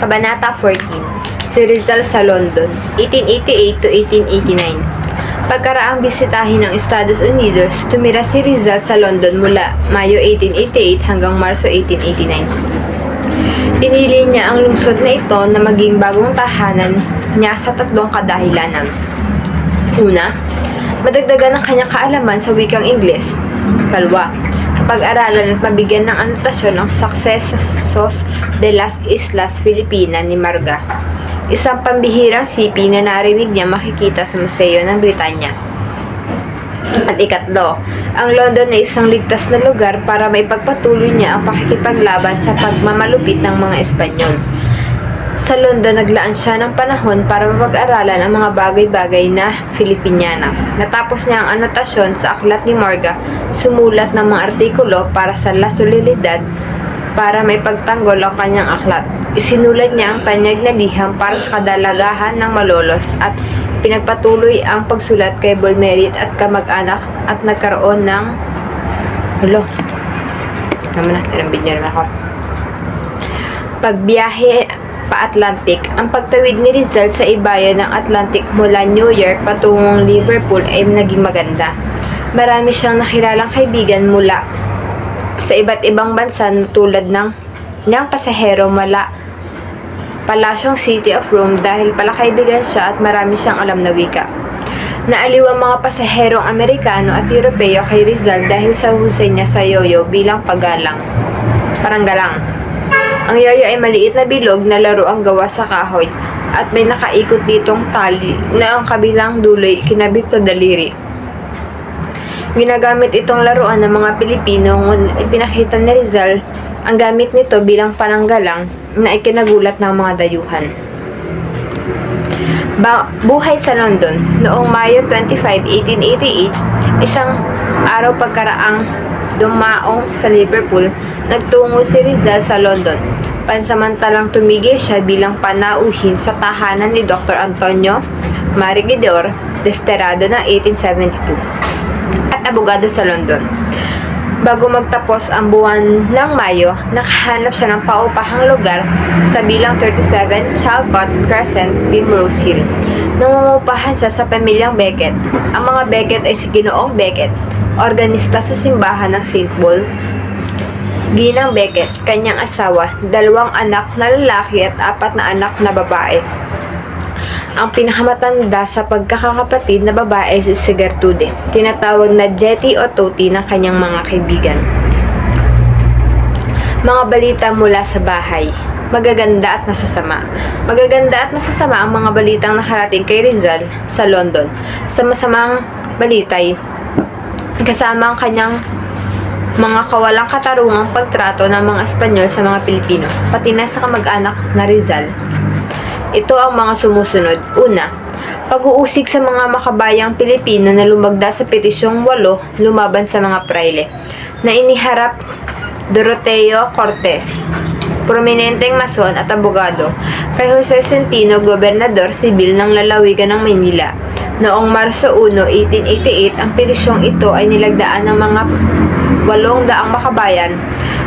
Kabanata 14. Si Rizal sa London, 1888 to 1889. Pagkaraang bisitahin ng Estados Unidos, tumira si Rizal sa London mula Mayo 1888 hanggang Marso 1889. Pinili niya ang lungsod na ito na maging bagong tahanan niya sa tatlong kadahilanan. Una, madagdagan ang kanyang kaalaman sa wikang Ingles. Kalwa, pag-aralan at mabigyan ng anotasyon ang Sucesos de las Islas Filipinas ni Marga, isang pambihirang sipi na narinig niya makikita sa Museo ng Britanya. At ikatlo, ang London ay isang ligtas na lugar para maipagpatuloy niya ang pakikipaglaban sa pagmamalupit ng mga Espanyol. Sa London, naglaan siya ng panahon para mapag-aralan ang mga bagay-bagay na Filipiniana. Natapos niya ang anotasyon sa aklat ni Morga, sumulat ng mga artikulo para sa La Soledad para may pagtanggol ang kanyang aklat. Isinulat niya ang tanyag na liham para sa kadalagahan ng Malolos at pinagpatuloy ang pagsulat kay Bolmerit at kamag-anak at nagkaroon ng pagbiyahe pa-Atlantic. Ang pagtawid ni Rizal sa ibayan ng Atlantic mula New York patungong Liverpool ay naging maganda. Marami siyang nakilalang kaibigan mula sa iba't ibang bansa tulad ng pasahero mula Palasyong City of Rome dahil pala kaibigan siya at marami siyang alam na wika. Naaliw ang mga pasaherong Amerikano at Europeo kay Rizal dahil sa husay niya sa yoyo bilang paranggalang. Ang yoyo ay maliit na bilog na laruang gawa sa kahoy at may nakaikot ditong tali na ang kabilang duloy kinabit sa daliri. Ginagamit itong laruan ng mga Pilipino ngunit ipinakita ni Rizal ang gamit nito bilang pananggalang na ikinagulat ng mga dayuhan. Buhay sa London. Noong Mayo 25, 1888, isang araw pagkaraang dumaong sa Liverpool, nagtungo si Rizal sa London. Pansamantalang tumigil siya bilang panauhin sa tahanan ni Dr. Antonio Marigidor Desterrado ng 1872 at abogado sa London. Bago magtapos ang buwan ng Mayo, nakahanap siya ng paupahang lugar sa bilang 37 Chalcot Crescent, Primrose Hill. Nangungupahan siya sa pamilyang Becket. Ang mga Becket ay si Ginoong Becket, organista sa simbahan ng St. Paul, Ginang Becket, kanyang asawa, 2 anak na lalaki at 4 na anak na babae. Ang pinakamatanda sa pagkakakapatid na babae si Gertrude, tinatawag na Jetty o Toti ng kanyang mga kaibigan. Mga balita mula sa bahay. Magaganda at masasama. Magaganda at masasama ang mga balitang nakarating kay Rizal sa London. Sa masamang balitay, kasama ang kanyang mga kawalang katarungang pagtrato ng mga Espanyol sa mga Pilipino, pati na sa kamag-anak na Rizal. Ito ang mga sumusunod. Una, pag-uusig sa mga makabayang Pilipino na lumagda sa petisyong 8 lumaban sa mga praile na iniharap Doroteo Cortes, prominenteng mason at abogado, kay Jose Centino, gobernador sibil ng lalawigan ng Maynila. Noong Marso 1, 1888, ang petisyong ito ay nilagdaan ng mga 800 makabayan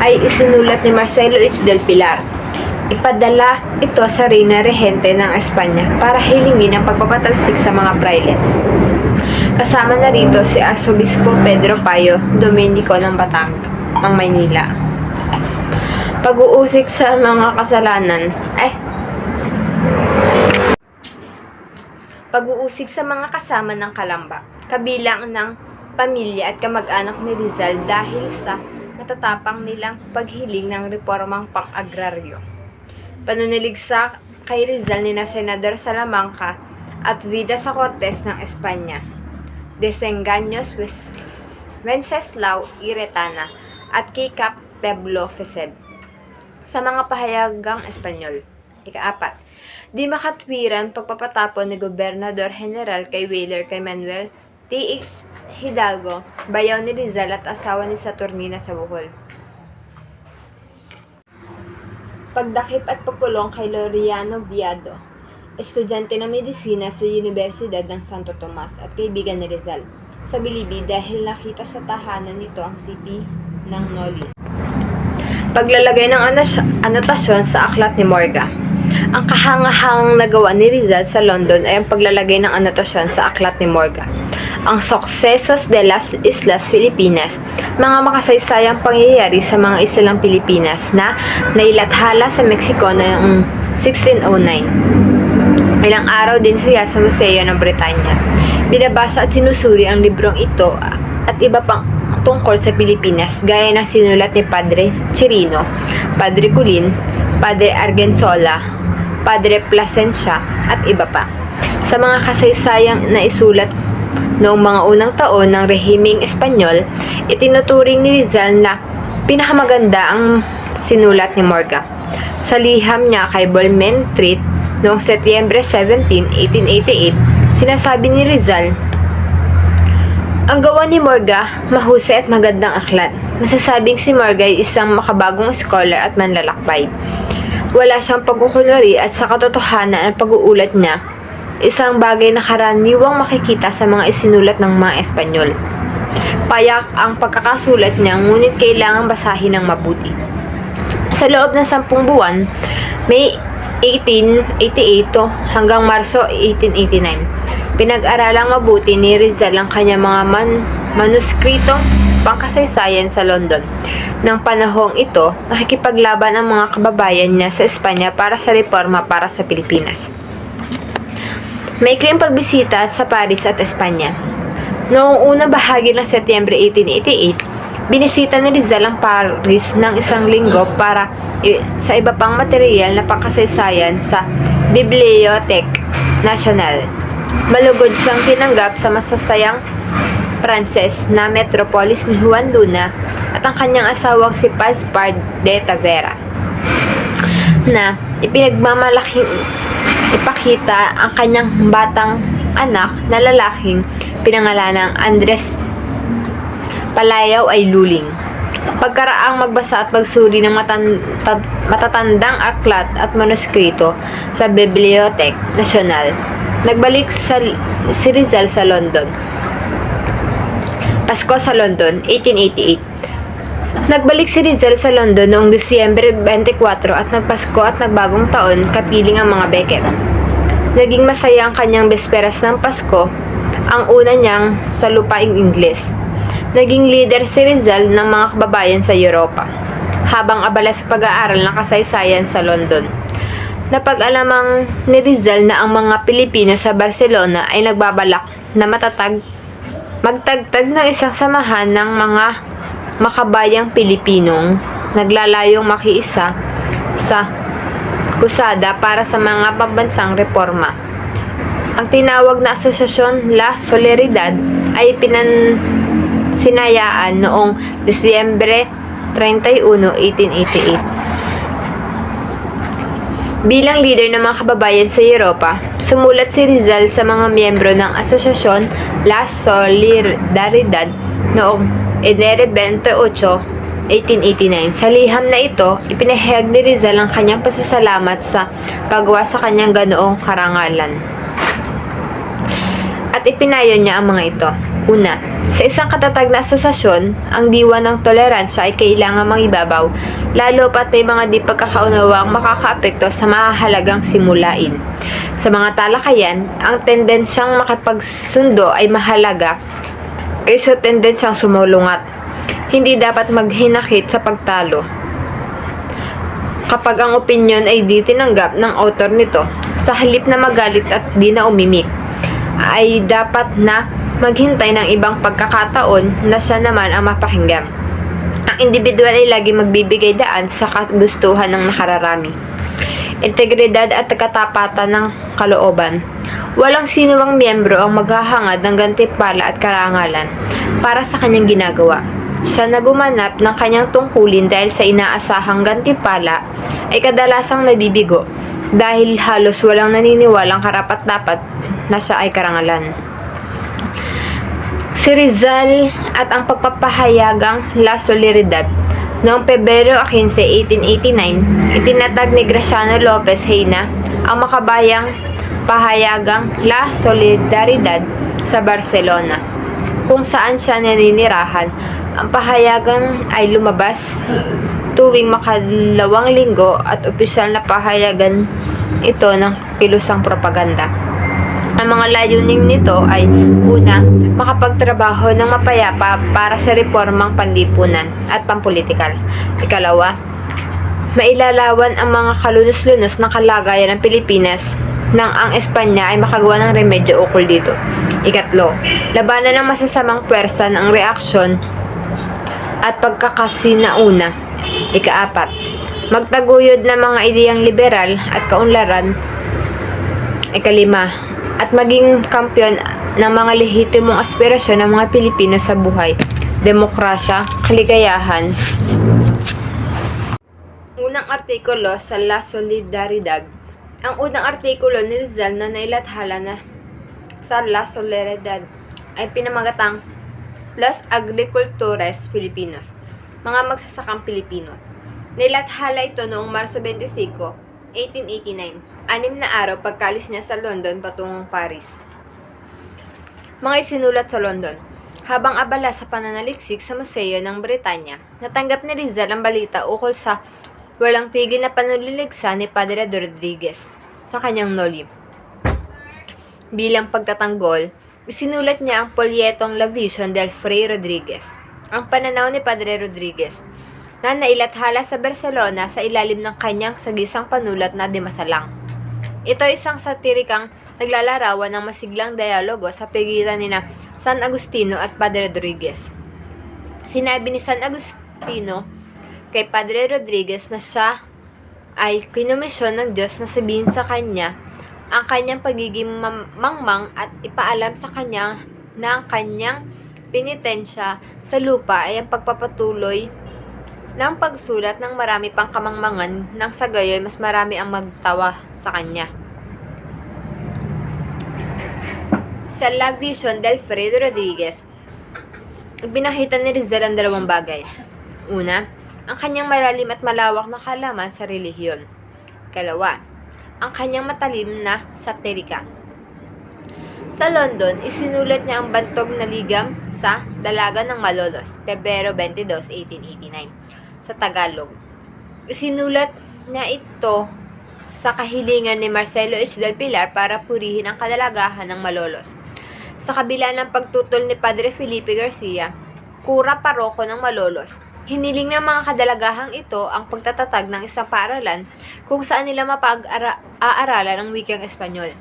ay isinulat ni Marcelo H. del Pilar. Ipadala ito sa Reyna Regente ng Espanya para hilingin ang pagpapatalsik sa mga praile. Kasama na rito si Arsobispo Pedro Payo Domenico ng Maynila. Pag-uusig sa mga pag-uusig sa mga kasama ng Kalamba, kabilang ng pamilya at kamag-anak ni Rizal dahil sa matatapang nilang paghiling ng reformang pang-agraryo. Panunilig sa kay Rizal ni na Senador Salamanca at Vida sa Cortes ng Espanya, Desengaños Wenceslao y Retana at kay Cap Pueblo Fesed sa mga pahayagang Espanyol. Ika-4, di makatwiran pagpapatapon ni Gobernador General kay Wheeler kay Manuel T.H. Hidalgo, bayaw ni Rizal at asawa ni Saturnina sa Bohol. Pagdakip at pagkulong kay Laureano Viado, estudyante ng medisina sa Universidad ng Santo Tomas at kaibigan ni Rizal, sa Bilibid dahil nakita sa tahanan nito ang sipi ng Noli. Paglalagay ng anotasyon sa aklat ni Morga. Ang kahangahangang nagawa ni Rizal sa London ay ang paglalagay ng anotasyon sa aklat ni Morga. Ang Sucesos de las Islas Filipinas, mga makasaysayang pangyayari sa mga islang Pilipinas na nailathala sa Mexico noong 1609. Ilang araw din siya sa Museo ng Britanya. Binabasa at sinusuri ang librong ito at iba pang tungkol sa Pilipinas gaya ng sinulat ni Padre Chirino, Padre Culin, Padre Argensola, Padre Plasencia at iba pa. Sa mga kasaysayang na isulat noong mga unang taon ng rehimeng Espanyol, itinuturing ni Rizal na pinakamaganda ang sinulat ni Morga. Sa liham niya kay Bolmentrit noong Setyembre 17, 1888, sinasabi ni Rizal, ang gawa ni Morga, mahusay at magandang aklat. Masasabing si Morga ay isang makabagong scholar at manlalakbay. Wala siyang pagkukunwari at sa katotohanan ang pag-uulat niya, isang bagay na karaniwang makikita sa mga isinulat ng mga Espanyol. Payak ang pagkakasulat niya, ngunit kailangang basahin ng mabuti. Sa loob ng 10 buwan, May 1888 hanggang Marso 1889, pinag-aralang mabuti ni Rizal ang kanyang mga manuskritong pangkasaysayan sa London. Nang panahong ito, nakikipaglaban ang mga kababayan niya sa Espanya para sa reforma para sa Pilipinas. Maikling pagbisita sa Paris at Espanya. Noong unang bahagi ng Setyembre 1888, binisita ni Rizal ang Paris ng isang linggo para sa iba pang material na pangkasaysayan sa Bibliothèque Nationale. Malugod siyang tinanggap sa masasayang Pranses na metropolis ni Juan Luna at ang kanyang asawang si Gaspar de Tavera, na ipinagmamalaking ipakita ang kanyang batang anak na lalaking pinangalanang Andres Palayaw ay luling. Pagkaraang magbasa at magsuri ng matatandang aklat at manuskrito sa Bibliothèque Nationale, nagbalik si Rizal sa London. Pasko sa London, 1888. Nagbalik si Rizal sa London noong Disyembre 24 at nagpasko at nagbagong taon kapiling ang mga Becket. Naging masaya ang kanyang besperas ng Pasko, ang una niyang sa lupaing Ingles. Naging leader si Rizal ng mga kababayan sa Europa, habang abala sa pag-aaral ng kasaysayan sa London. Napag-alamang ni Rizal na ang mga Pilipino sa Barcelona ay nagbabalak na magtagtag ng isang samahan ng mga makabayang Pilipinong naglalayong makiisa sa kusada para sa mga pambansang reforma. Ang tinawag na Asociación La Solidaridad ay sinayaan noong Disyembre 31, 1888. Bilang leader ng mga kababayan sa Europa, sumulat si Rizal sa mga miyembro ng Asociación La Solidaridad noong Enero 28, 1889. Sa liham na ito, ipinahayag ni Rizal ang kanyang pasasalamat sa paggawa sa kanyang ganoong karangalan. At ipinayo niya ang mga ito. Una, sa isang katatag na asosasyon, ang diwa ng toleransya ay kailangan mangibabaw, lalo pat may mga di pagkakaunawaang makakaapekto sa mahahalagang simulain. Sa mga talakayan, ang tendensyang makapagsundo ay mahalaga kaysa tendensyang sumulungat. Hindi dapat maghinakit sa pagtalo. Kapag ang opinyon ay di tinanggap ng author nito, sa halip na magalit at di na umimik, ay dapat na maghintay ng ibang pagkakataon na siya naman ang mapakinggan. Ang individual ay lagi magbibigay daan sa kagustuhan ng nakararami. Integridad at katapatan ng kalooban. Walang sinuwang miyembro ang maghahangad ng gantimpala at karangalan para sa kanyang ginagawa. Siya na gumanap ng kanyang tungkulin dahil sa inaasahang gantimpala ay kadalasang nabibigo dahil halos walang naniniwalang karapat-dapat na siya ay karangalan. Si Rizal at ang pagpapahayagang La Solidaridad. Noong Pebrero 15, 1889, itinatag ni Graciano Lopez Heina ang makabayang pahayagang La Solidaridad sa Barcelona, kung saan siya naninirahan. Ang pahayagan ay lumabas tuwing makalawang linggo at opisyal na pahayagan ito ng kilusang propaganda. Ang mga layunin nito ay una, makapagtrabaho ng mapayapa para sa reformang panlipunan at pampolitikal. Ikalawa, mailalawan ang mga kalunos-lunos ng kalagayan ng Pilipinas nang ang Espanya ay makagawa ng remedyo ukol dito. Ikatlo, labanan ng masasamang pwersa ng reaksyon at pagkakasinauna. Ikaapat, magtaguyod ng mga ideyang liberal at kaunlaran. Ikalima, at maging kampyon ng mga lehitimong aspirasyon ng mga Pilipino sa buhay, demokrasya, kaligayahan. Unang artikulo sa La Solidaridad. Ang unang artikulo ni Rizal na nailathala na sa La Solidaridad ay pinamagatang Los Agricultores Filipinos, mga magsasakang Pilipino. Nailathala ito noong Marso 25, 1889, 6 na araw pagkalis niya sa London patungong Paris. Mga isinulat sa London. Habang abala sa pananaliksik sa Museo ng Britanya, natanggap ni Rizal ang balita ukol sa walang tigil na panuliligsa ni Padre Rodriguez sa kanyang noli. Bilang pagtatanggol, isinulat niya ang polyetong La Vision del Fray Rodriguez, ang pananaw ni Padre Rodriguez, na nailathala sa Barcelona sa ilalim ng kanyang sagisang panulat na Di Masalang. Ito ay isang satirikang naglalarawan ng masiglang dialogo sa pagitan ni San Agustino at Padre Rodriguez. Sinabi ni San Agustino kay Padre Rodriguez na siya ay kinomisyon ng Diyos na sabihin sa kanya ang kanyang pagiging mangmang at ipaalam sa kanya na ang kanyang penitensya sa lupa ay ang pagpapatuloy ng pagsulat ng marami pang kamangmangan nang sa gayoy mas marami ang magtawa sa kanya. Sa La Vision del Fray Rodriguez, pinakita ni Rizal ang dalawang bagay. Una, ang kanyang malalim at malawak na kaalaman sa relihiyon. Kalawa, ang kanyang matalim na satirika. Sa London, isinulat niya ang bantog na ligam sa Dalaga ng Malolos, Pebrero 22, 1889. Sa Tagalog. Isinulat niya ito sa kahilingan ni Marcelo H. del Pilar para purihin ang kadalagahan ng Malolos. Sa kabila ng pagtutol ni Padre Felipe Garcia, kura paroko ng Malolos, hiniling ng mga kadalagahang ito ang pagtatatag ng isang paaralan kung saan nila mapag-aaralan ang wikang Espanyol.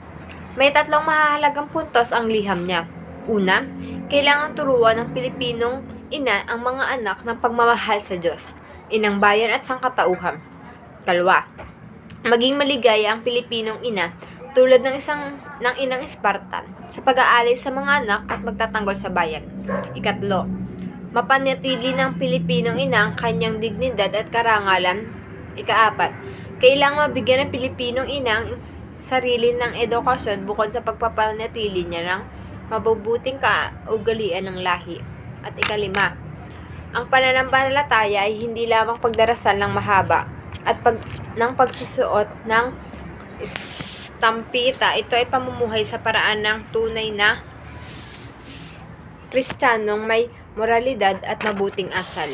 May tatlong mahahalagang puntos ang liham niya. Una, kailangan turuan ng Pilipinong ina ang mga anak ng pagmamahal sa Diyos, inang bayan at sangkatauhan. Kalwa, maging maligaya ang Pilipinong ina tulad ng inang Esparta sa pag-aalay sa mga anak at magtatanggol sa bayan. Ikatlo, mapanatili ng Pilipinong ina ang kanyang dignidad at karangalan. Ikaapat, kailangang mabigyan ng Pilipinong ina ang sarili ng edukasyon bukod sa pagpapanatili niya ng mabubuting kaugalian ng lahi. At ikalima, ang pananampalataya ay hindi lamang pagdarasal ng mahaba at ng pagsusuot ng stampita. Ito ay pamumuhay sa paraan ng tunay na Kristiyanong may moralidad at mabuting asal.